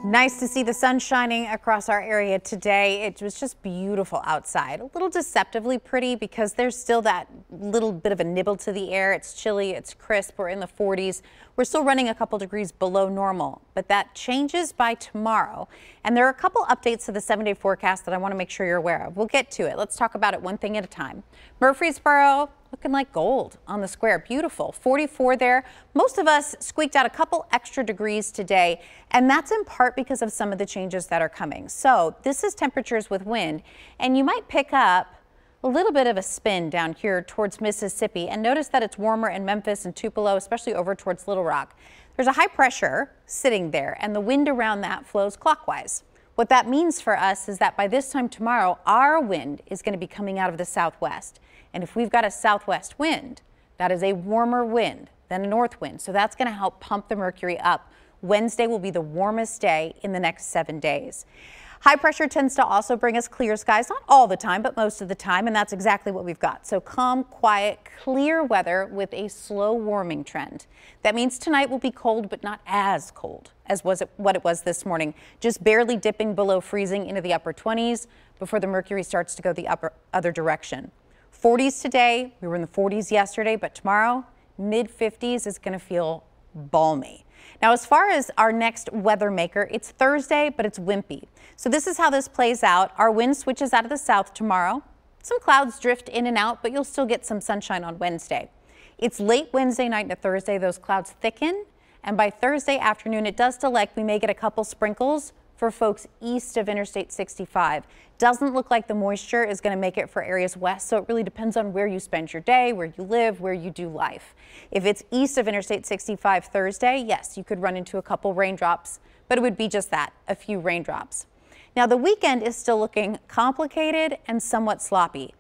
Nice to see the sun shining across our area today. It was just beautiful outside. A little deceptively pretty because there's still that little bit of a nibble to the air. It's chilly, it's crisp, we're in the 40s. We're still running a couple degrees below normal, but that changes by tomorrow. And there are a couple updates to the 7-day forecast that I want to make sure you're aware of. We'll get to it. Let's talk about it one thing at a time. Murfreesboro looking like gold on the square. Beautiful. 44 there. Most of us squeaked out a couple extra degrees today, and that's in part because of some of the changes that are coming. So this is temperatures with wind, and you might pick up a little bit of a spin down here towards Mississippi, and notice that it's warmer in Memphis and Tupelo, especially over towards Little Rock. There's a high pressure sitting there, and the wind around that flows clockwise. What that means for us is that by this time tomorrow, our wind is going to be coming out of the southwest. And if we've got a southwest wind, that is a warmer wind than a north wind. So that's going to help pump the mercury up. Wednesday will be the warmest day in the next 7 days. High pressure tends to also bring us clear skies, not all the time, but most of the time. And that's exactly what we've got. So calm, quiet, clear weather with a slow warming trend. That means tonight will be cold, but not as cold as what it was this morning. Just barely dipping below freezing into the upper 20s before the mercury starts to go the other direction. 40s today, we were in the 40s yesterday, but tomorrow, mid 50s is going to feel balmy. Now, as far as our next weather maker, it's Thursday, but it's wimpy. So this is how this plays out. Our wind switches out of the south tomorrow. Some clouds drift in and out, but you'll still get some sunshine on Wednesday. It's late Wednesday night into Thursday. Those clouds thicken, and by Thursday afternoon, it does still we may get a couple sprinkles for folks east of Interstate 65. Doesn't look like the moisture is going to make it for areas west, so it really depends on where you spend your day, where you live, where you do life. If it's east of Interstate 65 Thursday, yes, you could run into a couple raindrops, but it would be just that, a few raindrops. Now, the weekend is still looking complicated and somewhat sloppy.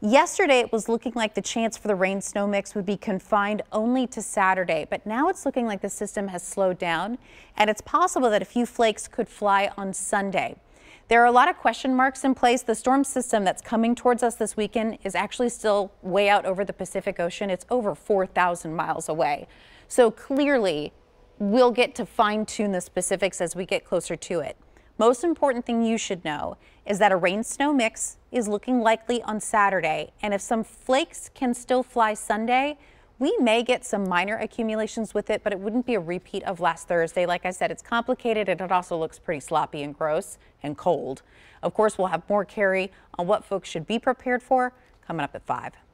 Yesterday, it was looking like the chance for the rain-snow mix would be confined only to Saturday, but now it's looking like the system has slowed down, and it's possible that a few flakes could fly on Sunday. There are a lot of question marks in place. The storm system that's coming towards us this weekend is actually still way out over the Pacific Ocean. It's over 4,000 miles away. So clearly, we'll get to fine-tune the specifics as we get closer to it. Most important thing you should know is that a rain-snow mix is looking likely on Saturday, and if some flakes can still fly Sunday, we may get some minor accumulations with it, but it wouldn't be a repeat of last Thursday. Like I said, it's complicated, and it also looks pretty sloppy and gross and cold. Of course, we'll have more carry on what folks should be prepared for coming up at 5.